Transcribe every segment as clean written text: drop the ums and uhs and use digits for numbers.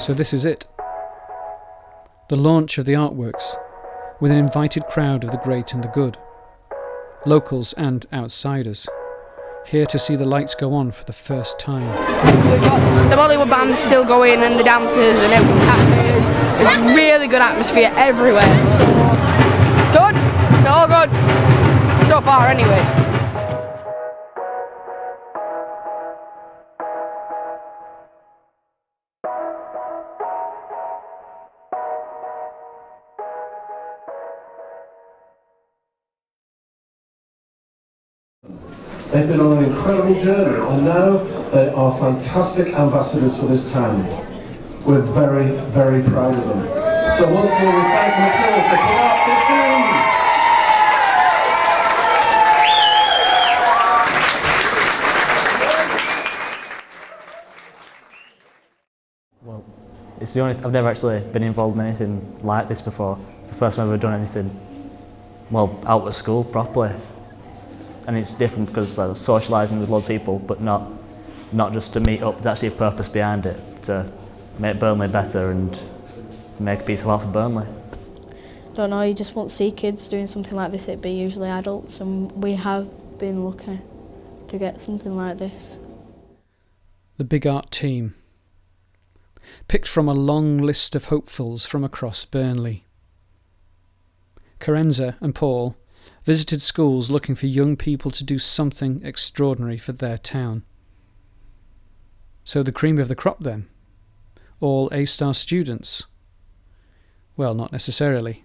So this is it. The launch of the artworks, with an invited crowd of the great and the good, locals and outsiders, here to see the lights go on for the first time. We've got the Bollywood band still going and the dancers and everything's happening. There's really good atmosphere everywhere. It's good, it's all good, so far anyway. They've been on an incredible journey and now they are fantastic ambassadors for this town. We're very, very proud of them. So once more we thank and applaud for Art Burnley. Well, it's the only, I've never actually been involved in anything like this before. It's the first time I've ever done anything, well, out of school properly. And it's different because I was socialising with loads of people, but not just to meet up. There's actually a purpose behind it, to make Burnley better and make a piece of art for Burnley. Don't know, you just won't see kids doing something like this, it'd be usually adults, and we have been lucky to get something like this. The Big Art team, picked from a long list of hopefuls from across Burnley. Carenza and Paul visited schools looking for young people to do something extraordinary for their town. So the cream of the crop then? All A-star students? Well, not necessarily.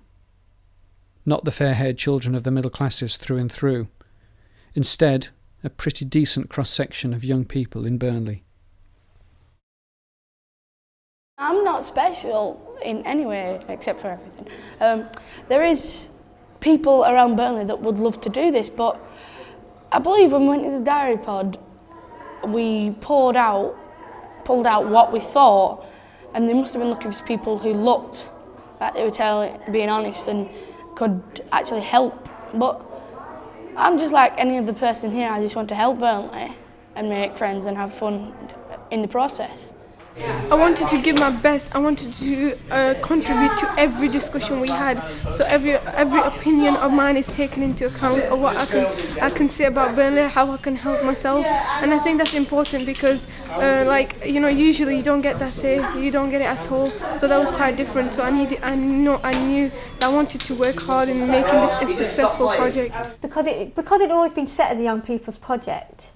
Not the fair-haired children of the middle classes through and through. Instead, a pretty decent cross-section of young people in Burnley. I'm not special in any way except for everything. There is people around Burnley that would love to do this, but I believe when we went to the diary pod, we pulled out what we thought, and they must have been looking for people who looked like they were being honest and could actually help. But I'm just like any other person here. I just want to help Burnley and make friends and have fun in the process. I wanted to give my best. I wanted to contribute to every discussion we had. So every opinion of mine is taken into account, of what I can say about Burnley, how I can help myself, and I think that's important because, usually you don't get that say, you don't get it at all. So that was quite different. So I knew that I wanted to work hard in making this a successful project. Because it'd always been set as a young people's project.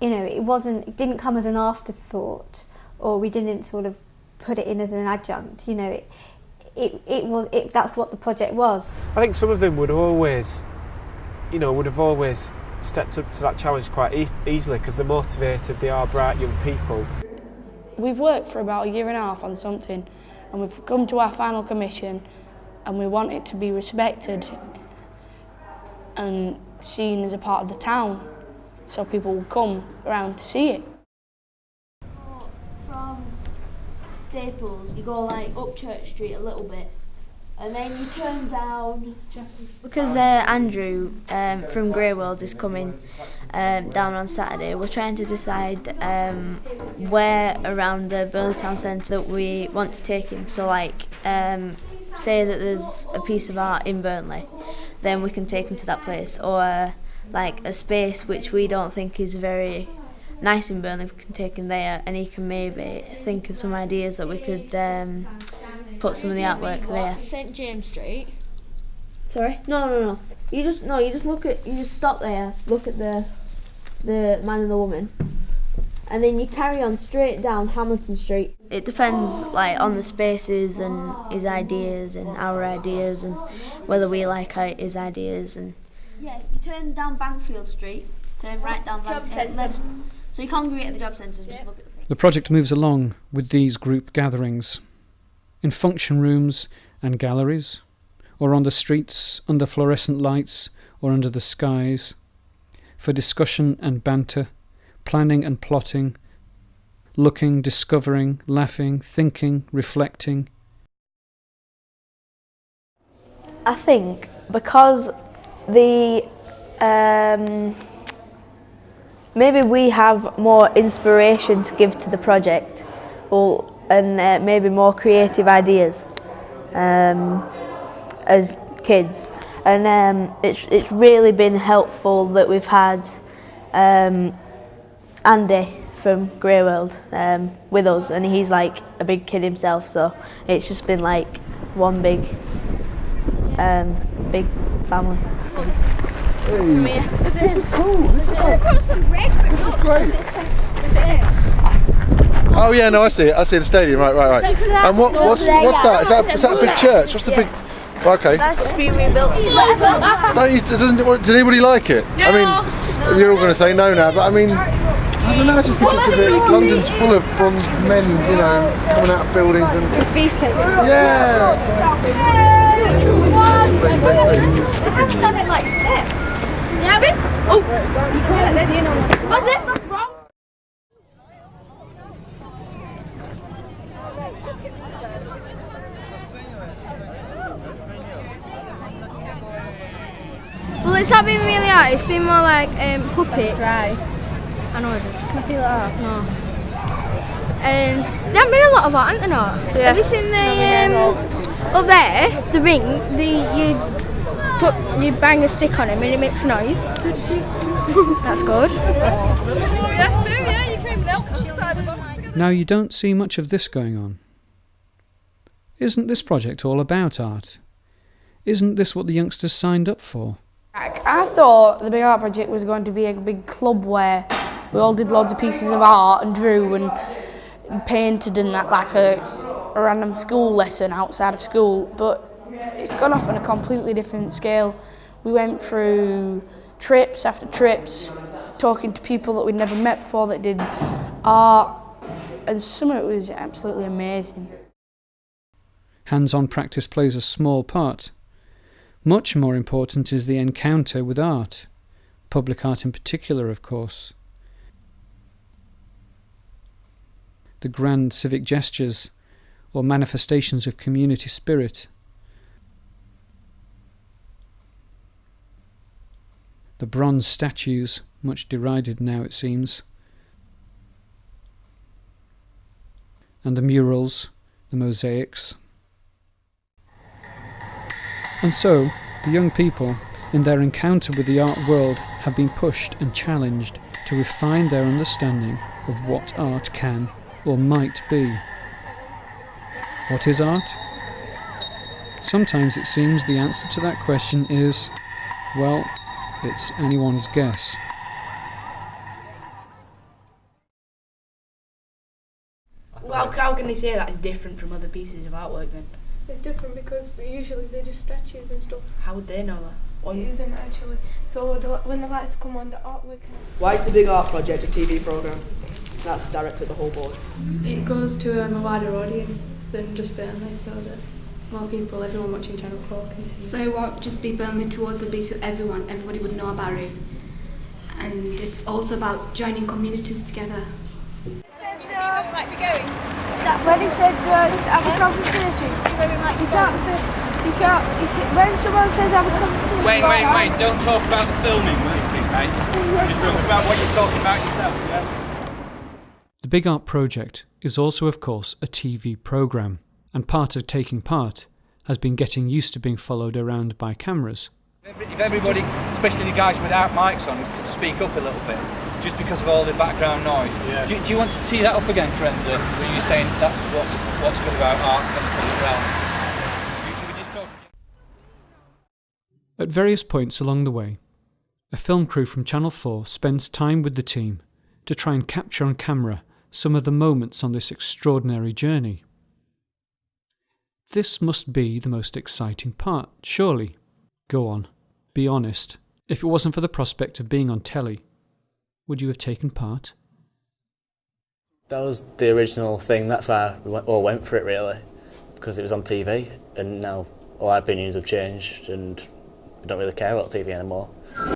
It didn't come as an afterthought, or we didn't sort of put it in as an adjunct. That's what the project was. I think some of them would have always stepped up to that challenge quite easily because they're motivated, they are bright young people. We've worked for about a year and a half on something, and we've come to our final commission, and we want it to be respected and seen as a part of the town, so people will come around to see it. From Staples, you go up Church Street a little bit, and then you turn down. Because Andrew from Grey World is coming down on Saturday, we're trying to decide where around the Burnley Town Centre that we want to take him. So say that there's a piece of art in Burnley, then we can take him to that place, or a space which we don't think is very nice in Burnley, we can take him there, and he can maybe think of some ideas that we could put some of the artwork there. St James Street. Sorry? No. You just stop there, look at the man and the woman, and then you carry on straight down Hamilton Street. It depends on the spaces and his ideas and our ideas and whether we like his ideas. And yeah, you turn down Bankfield Street, turn right down left. So you congregate at the job centre and just look at the thing. The project moves along with these group gatherings, in function rooms and galleries, or on the streets under fluorescent lights or under the skies, for discussion and banter, planning and plotting, looking, discovering, laughing, thinking, reflecting. I think because maybe we have more inspiration to give to the project. Well, and maybe more creative ideas as kids. And it's really been helpful that we've had Andy from Grey World with us, and he's like a big kid himself, so it's just been like one big family. Hey, this is cool. This is great. Oh yeah, no, I see it. I see the stadium. Right. And what's that? Is that a big church? What's the big? Okay. That's just been rebuilt. Does anybody like it? No. I mean, you're all going to say no now, but I mean, I don't know. I just think it's a bit. London's full of bronze men, you know, coming out of buildings and. Beefcake. Yeah. What's wrong? Well, it's not been really art, it's been more like puppets. Dry. I know it is. Can I feel it out? No. There haven't been a lot of art, haven't there not? Yeah. Have you seen the, up there, the ring, you bang a stick on him and it makes noise. That's good. Now, you don't see much of this going on. Isn't this project all about art? Isn't this what the youngsters signed up for? I thought the Big Art Project was going to be a big club where we all did loads of pieces of art and drew and painted and that, like a random school lesson outside of school, but it's gone off on a completely different scale. We went through trips after trips, talking to people that we'd never met before that did art, and some of it was absolutely amazing. Hands-on practice plays a small part. Much more important is the encounter with art, public art in particular, of course. The grand civic gestures or manifestations of community spirit. The bronze statues, much derided now it seems. And the murals, the mosaics. And so, the young people, in their encounter with the art world, have been pushed and challenged to refine their understanding of what art can or might be. What is art? Sometimes it seems the answer to that question is, well, it's anyone's guess. Well, how can they say that is different from other pieces of artwork then? It's different because usually they're just statues and stuff. How would they know that? It isn't actually. So when the lights come on, the artwork... Why is the Big Art Project a TV programme that's directed at the whole board? It goes to a wider audience than just Burnley, so that more people, everyone watching Channel 4 can see. So it won't just be Burnley tours, it'll be to everyone. Everybody would know about it. And it's also about joining communities together. Might be going. When he said have a conversation, you can't, when someone says have a conversation. Wait, don't talk about the filming, mate. Just talk about what you're talking about yourself, yeah? The Big Art Project is also, of course, a TV programme, and part of taking part has been getting used to being followed around by cameras. If everybody, especially the guys without mics on, could speak up a little bit, just because of all the background noise. Yeah. Do you want to tee that up again, Karenza? Were you saying that's what's good about art and the public realm? You were just talking. At various points along the way, a film crew from Channel 4 spends time with the team to try and capture on camera some of the moments on this extraordinary journey. This must be the most exciting part, surely. Go on, be honest. If it wasn't for the prospect of being on telly, would you have taken part? That was the original thing, that's why we all went for it really, because it was on TV, and now all our opinions have changed and we don't really care about TV anymore.